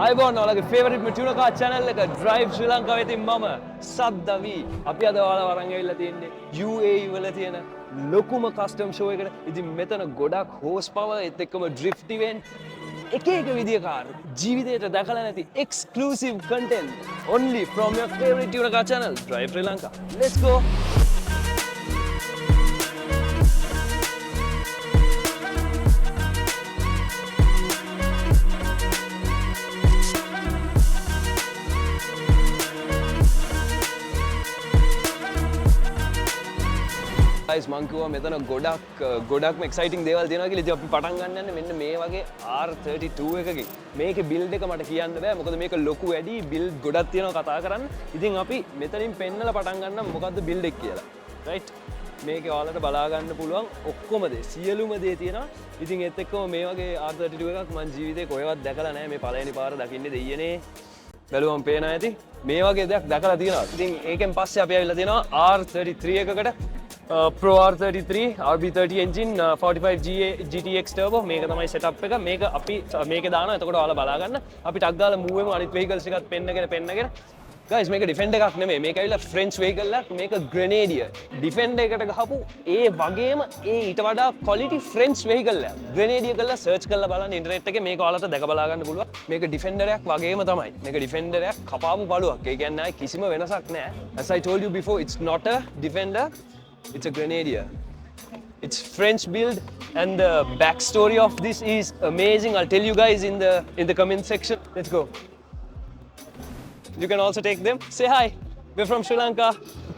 අයබෝන් ඔයාලගේ favourite ටියුනර් car channel එක drive ශ්‍රී ලංකාවේ ඉතින් මම සද්දවි. අපි අද ඔයාලා වරන් ඇවිල්ලා තියෙන්නේ UAE වල තියෙන ලොකුම කස්ටම් ෂෝ එකට. ඉතින් මෙතන ගොඩක් හෝස් පවර් ඒත් එක්කම ඩ්‍රිෆ්ට් ඉවෙන්ට් එක විදිය කාර් ජීවිතේට දැකලා නැති exclusive content only from your favorite tuner car channel drive Sri Lanka. Let's go. guys මං කිව්වා මෙතන ගොඩක්ම exciting දේවල් තියෙනවා කියලා. ඉතින් අපි පටන් ගන්න යන්නේ මෙන්න මේ වගේ R32 එකකින්. මේකේ build එක මට කියන්න බෑ මොකද මේක ලොකු වැඩි build ගොඩක් තියෙනවා කතා කරන්න. ඉතින් අපි මෙතනින් පෙන්නලා පටන් ගන්නම් මොකද්ද build එක කියලා. right මේකේ ඔයාලට බලා ගන්න පුළුවන් ඔක්කොම දේ සියලුම දේ තියෙනවා. ඉතින් ඒත් එක්කම මේ වගේ R32 එකක් මං ජීවිතේ කොහෙවත් දැකලා නැහැ. මේ පළවෙනි පාර දකින්නේ දෙයියනේ. බැලුවම පේනවා ඇති. මේ වගේ දෙයක් දැකලා තියෙනවා. ඉතින් ඒකෙන් පස්සේ අපි ආවිල්ලා තියෙනවා R33 එකකට. Pro R33 RB30 engine 45 GTX turbo මේක තමයි setup එක. මේක අපි මේකේ දානවා. එතකොට ඔයාලා බලා ගන්න. අපි ටක් ගාලා move වෙමු අනිත් vehicles ටිකත් පෙන්නගෙන. guys මේක Defender එකක් නෙමෙයි. මේක ඇවිල්ලා French vehicle එකක්. මේක Grenadier. Defender එකට ගහපු ඒ වගේම ඊට වඩා quality French vehicle එකක්. Grenadier කරලා search කරලා බලන්න internet එකේ මේක ඔයාලට දැක බලා ගන්න පුළුවන්. මේක Defender එකක් වගේම තමයි. මේක Defender එකක් කපාපු බලුවක්. ඒ කියන්නේ ආයේ කිසිම වෙනසක් නැහැ. As I told you before, it's not a Defender. It's a Grenadier. It's French build and the backstory of this is amazing. I'll tell you guys in the comment section. Let's go. You can also take them. Say hi. We're from Sri Lanka.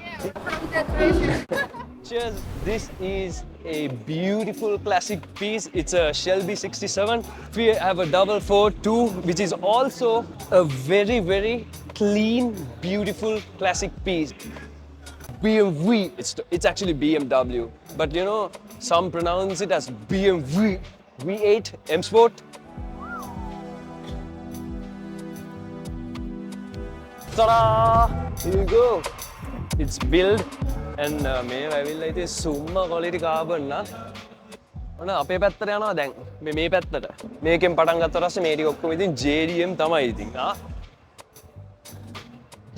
Yeah, from that Cheers. This is a beautiful classic piece. It's a Shelby 67. We have a 442 which is also a very clean, beautiful classic piece. BMW. It's actually BMW, but you know some pronounce it as BMW. V8 M Sport. Ta-da! Here you go. It's built and මේ වැවිල්ලා ඉතින් සුම්ම quality carbon නා. ඔන්න අපේ පැත්තට යනවා දැන්. මේ පැත්තට. මේකෙන් පටන් ගත්තා පස්සේ මේ ටික ඔක්කොම ඉතින් JDM තමයි ඉතින්.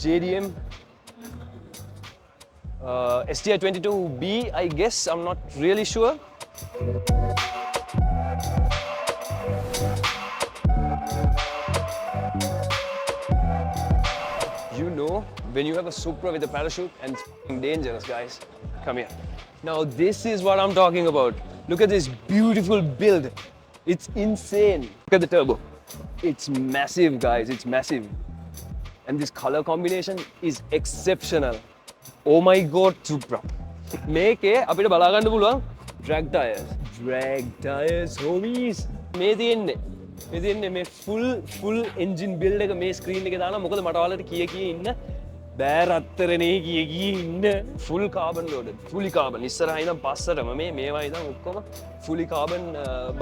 JDM STI 22B, I guess. I'm not really sure. You know, when you have a Supra with a parachute, and it's dangerous, guys. Come here. Now, this is what I'm talking about. Look at this beautiful build. It's insane. Look at the turbo. It's massive, guys. It's massive. And this color combination is exceptional. Oh my god, Supra. මේකේ අපිට බලා ගන්න පුළුවන් drag tires homies. මේ තියෙන්නේ මේ full engine build එක මේ screen එකේ දානවා. මොකද මට ඔයාලට කිය ඉන්න බෑ රත්තරනේ කිය ඉන්න full carbon loaded. fully carbon. ඉස්සරහා ඉඳන් පස්සටම මේවා ඉඳන් ඔක්කොම fully carbon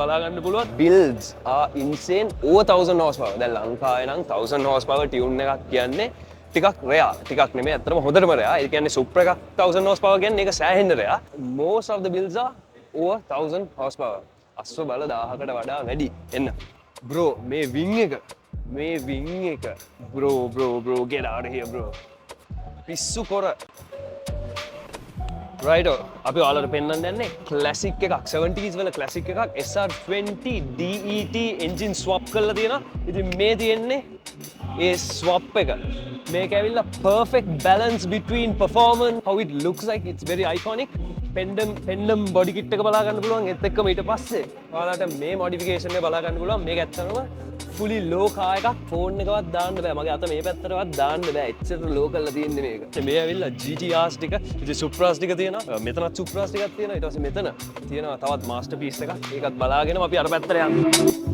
බලා ගන්න පුළුවන්. Builds are insane. over 1000 horsepower. දැන් ලංකාවේ නම් 1000 horsepower tune එකක් කියන්නේ ටිකක් රෙයා. ටිකක් නෙමෙයි අත්‍තරම හොඳටම රෙයා. ඒ කියන්නේ Supra එකක් 1000 horsepower කියන්නේ ඒක සෑහෙන්න රෙයා. Most of the builds are over 1000 horsepower. අස්ව බල 1000කට වඩා වැඩි. එන්න. Bro, මේ wing එක. Bro, get out of here, bro. පිස්සු කොර. Right, අපි ඔයාලට පෙන්නන්න යන්නේ classic එකක් 70s වල classic එකක් SR20 DET engine swap කරලා තියෙනවා. ඉතින් මේ තියෙන්නේ ඒ swap එක. මේක ඇවිල්ලා perfect balance between performance, how it looks like, it's very iconic. pendum body kit එක බලා ගන්න පුළුවන්. ඒත් එක්කම ඊට පස්සේ ඔයාලට මේ modification එක බලා ගන්න පුළුවන්. මේක ඇත්තටම fully low car එකක්. phone එකවත් දාන්න බෑ. මගේ අත මේ පැත්තටවත් දාන්න බෑ. එච්චර low කරලා තියෙන්නේ මේක. මේ ඇවිල්ලා GTRs ටික, ඉතින් Supras ටික තියෙනවා. මෙතනත් Supras ටිකක් තියෙනවා. ඊට පස්සේ මෙතන තියෙනවා තවත් masterpiece එකක්. ඒකත් බලාගෙනම අපි අර පැත්තට යනවා.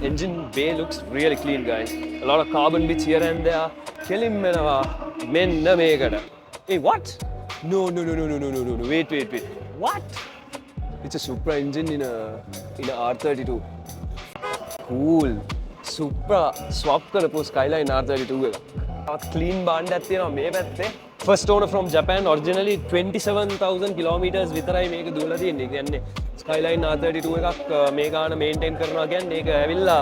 Engine bay looks really clean, guys. A lot of carbon bits here and there. කෙලින්මනවා මෙන්න මේකට. Hey, what? No. Wait. What? It's a Supra engine in a R32. Cool. Supra swap කරපු Skyline R32 එක. තවත් clean බාණ්ඩයක් තියෙනවා මේ පැත්තේ. first owner from Japan. Originally 27,000 kilometers විතරයි මේක දුවලා තියෙන්නේ. කියන්නේ Skyline R32 එකක් මේ ගාන මේන්ටේන් කරනවා කියන්නේ ඒක ඇවිල්ලා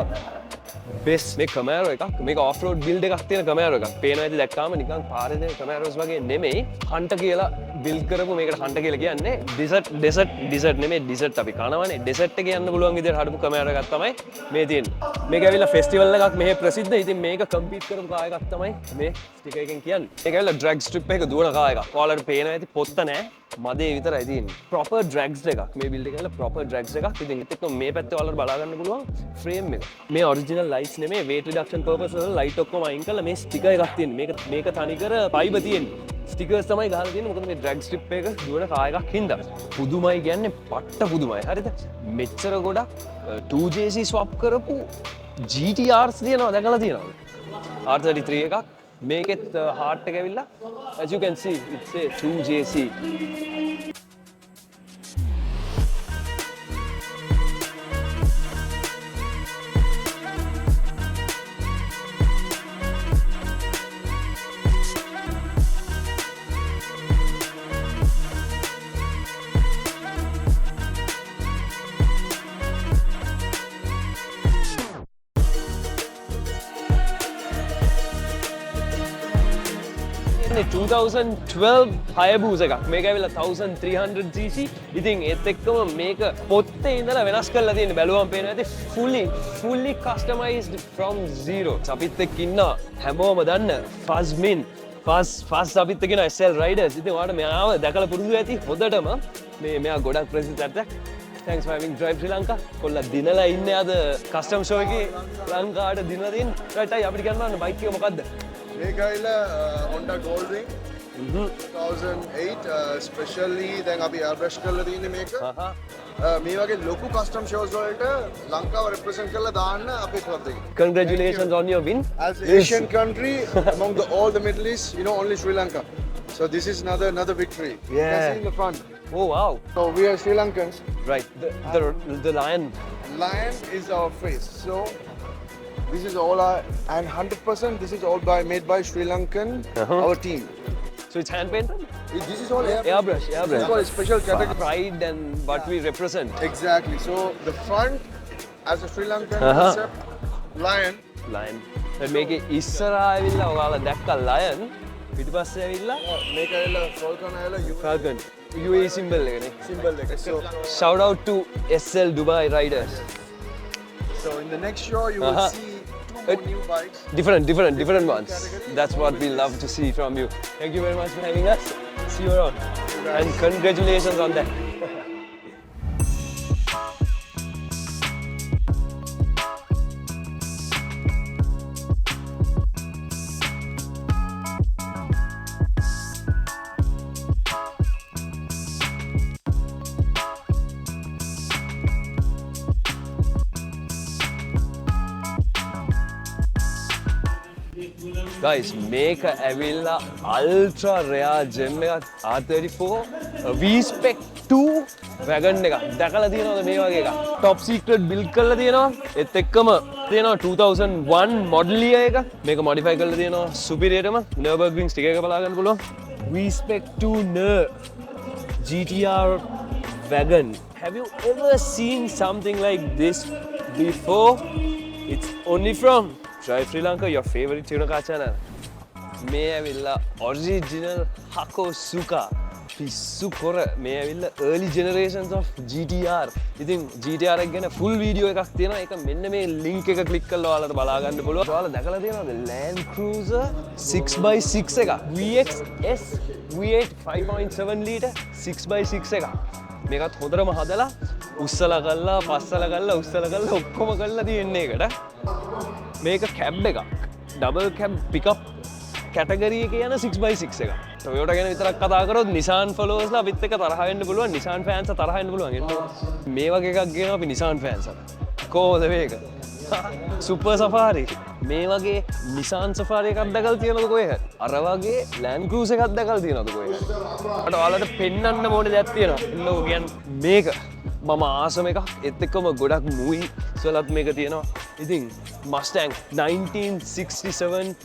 best මේ Camaro එකක්. මේක off road build එකක් තියෙන Camaro එකක්. පේනවා ඇති දැක්කාම නිකන් පාරේ දෙන Camaros වගේ නෙමෙයි. Hunter කියලා build කරපු මේකට Hunter කියලා කියන්නේ desert නෙමෙයි desert අපි කනවනේ. desert එක යන්න පුළුවන් විදිහට හදපු Camaro එකක් තමයි මේ තියෙන්නේ. මේක ඇවිල්ලා festival එකක් මෙහෙ ප්‍රසිද්ධ. ඉතින් මේක compete කරපු කාර් එකක් තමයි මේ sticker එකෙන් කියන්නේ. මේක ඇවිල්ලා drag strip එක දුවන කාර් එකක්. ඔයාලට පේනවා ඇති පොත්ත නැහැ. මදේ විතරයි තියෙන්නේ. proper drags එකක්. මේ build එක ඇවිල්ලා proper drags එකක්. ඉතින් ඒත් එක්ක මේ පැත්තේ ඔයාලට බලා ගන්න පුළුවන් frame එක. මේ original lights නෙමෙයි weight reduction purpose වල light ඔක්කොම අයින් කරලා මේ sticker එකක් තියෙන්නේ. මේක තනිකර fiber තියෙන්නේ. stickers තමයි ගහලා තියෙන්නේ. මොකද මේ drag strip එක දුවන කාර් එකක් හින්දා. පුදුමයි කියන්නේ පට්ට පුදුමයි. හරිද? මෙච්චර ගොඩක් 2JC swap කරපු GTRs තියෙනවා දැකලා තියෙනවා. R33 එකක්. මේකෙත් heart එක ඇවිල්ලා as you can see it's a 2JC. මේ 2012 Hayabusa එකක්. මේක ඇවිල්ලා 1300cc. ඉතින් ඒත් එක්කම මේක පොත්තේ ඉඳලා වෙනස් කරලා තියෙන්නේ. බැලුවම පේනවා ඇති fully customized from zero. අපිත් එක්ක ඉන්න හැමෝම දන්න Fazmin. Faz අපිත් එක්ක ඉන්න SL Riders. ඉතින් ඔයාලට මෙයාව දැකලා පුරුදු ඇති හොඳටම. මෙයා ගොඩක් ප්‍රසිද්ධ. Thanks for having Drive Sri Lanka. කොල්ලා දිනලා ඉන්නේ අද custom show එකේ ලංකාවට දිනලා තියෙන. right අය අපිට කියන්න බයික් එක මොකද්ද? මේක ඇවිල්ලා Honda Goldwing 2008 especially දැන් අපි airbrush කරලා තියෙන්නේ මේක. මේ වගේ ලොකු custom shows වලට ලංකාව represent කරලා දාන්න අපේ club එකේ. Congratulations on your win. As Asian country among all the Middle East, only Sri Lanka. So this is another victory. You can see in the front. Oh wow. So we are Sri Lankans. Right. The lion. Lion is our face. So this is all and 100% this is all made by Sri Lankan, our team. So it's hand painted? This is all Airbrush. This is all a special category. Pride and what we represent. Exactly. So the front, as a Sri Lankan concept, lion. Lion. මේක ඉස්සරහා ඇවිල්ලා ඔයාලා දැක්ක lion පිටිපස්සේ ඇවිල්ලා මේක ඇවිල්ලා falcon ඇවිල්ලා falcon UAE symbol එකනේ. symbol එක. So shout out to SL Dubai Riders. So in the next show you will see two more new bikes. Different ones. That's what we love to see from you. Thank you very much for having us. See you around. And congratulations on that. Guys, මේක ඇවිල්ලා ultra rare gem එකක් R34 V-Spec 2 wagon එකක්. දැකලා තියෙනවද මේ වගේ එකක්? Top secret build කරලා තියෙනවා. ඒත් එක්කම තියෙනවා 2001 model year එක. මේක modify කරලා තියෙනවා superior එකම. Nürburgring sticker එක බලා ගන්න පුළුවන්. V-Spec 2 NUR GTR wagon. Have you ever seen something like this before? It's only from Drive Sri Lanka, your favorite tuna car channel. මේ ඇවිල්ලා original Hakosuka පිස්සු කොර මේ ඇවිල්ලා early generations of GTR. ඉතින් GTR එක ගැන full video එකක් තියෙනවා. ඒක මෙන්න මේ link එක click කරලා ඔයාලට බලා ගන්න පුළුවන්. ඔයාලා දැකලා තියෙනවද Land Cruiser 6x6 එක VXS V8 5.7 liter 6x6 එක. මේකත් හොඳටම හදලා උස්සලා කරලා පස්සලා කරලා උස්සලා කරලා ඔක්කොම කරලා තියෙන්නේ ඒකට. මේක කැබ් එකක්. ඩබල් කැබ් පිකප් කැටගරි එකේ යන 6x6 එක. Toyota ගැන විතරක් කතා කරොත් Nissan followers-ලා අපිත් එක්ක තරහ වෙන්න පුළුවන්. Nissan fans තරහ වෙන්න පුළුවන්. මේ වගේ එකක් ගේනවා අපි Nissan fans අර. කොහොමද මේක? Super Safari. මේ වගේ Nissan Safari එකක් දැකලා තියෙනවද කොහෙද? අර වගේ Land Cruiser එකක් දැකලා තියෙනවද කොහෙද? අට ඔයාලට පෙන්වන්න ඕනේ දෙයක් තියෙනවා. එන්නකෝ කියන්නේ මේක මම ආසම එකක්. ඒත් එක්කම ගොඩක් මූවි වලත් මේක තියෙනවා. ඉතින් Mustang 1967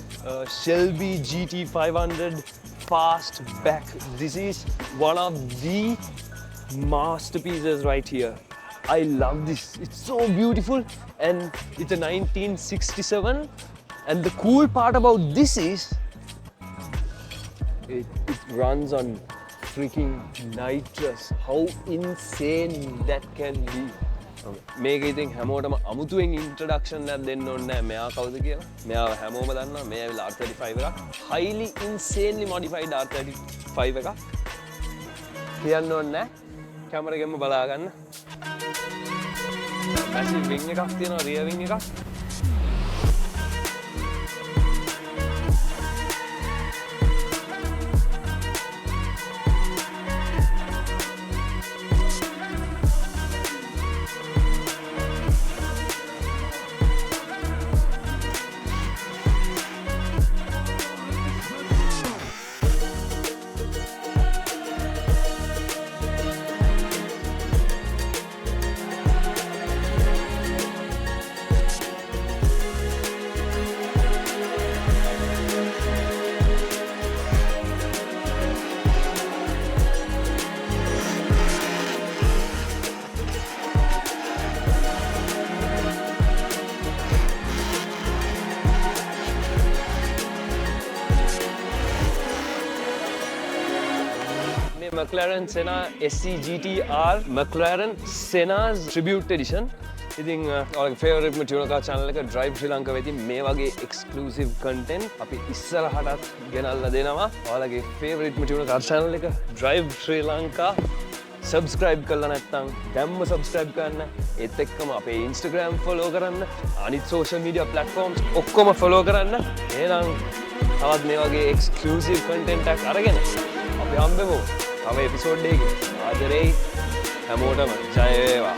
Shelby GT 500 Fastback. This is one of the masterpieces right here. I love this. It's so beautiful and it's a 1967. And the cool part about this is it runs on freaking nitrous. How insane that can be. මේක ඉතින් හැමෝටම අමුතුවෙන් introduction එකක් දෙන්න ඕනේ නැහැ මෙයා කවුද කියලා. මෙයාව හැමෝම දන්නවා. මේ ඇවිල්ලා R35 එකක්. highly insanely modified R35 එකක්. කියන්න ඕනේ නැහැ. කැමරා ගෙම්ම බලා ගන්න. massive wing එකක් තියෙනවා rear wing එකක්. McLaren Senna SC GT-R McLaren Senna's Tribute Edition. ඉතින් ඔයාලගේ favorite tuner car channel එක Drive Sri Lanka වෙදී මේ වගේ exclusive content අපි ඉස්සරහටත් ගෙනල්ලා දෙනවා. ඔයාලගේ favorite tuner car channel එක Drive Sri Lanka subscribe කරලා නැත්නම් දැම්ම subscribe කරන්න. ඒත් එක්කම අපේ Instagram follow කරන්න. අනිත් social media platforms ඔක්කොම follow කරන්න. එහෙනම් තවත් මේ වගේ exclusive content එකක් අරගෙන අපි හම්බෙමු. තව එපිසෝඩ් එකකින් ආදරෙයි හැමෝටම ජය වේවා.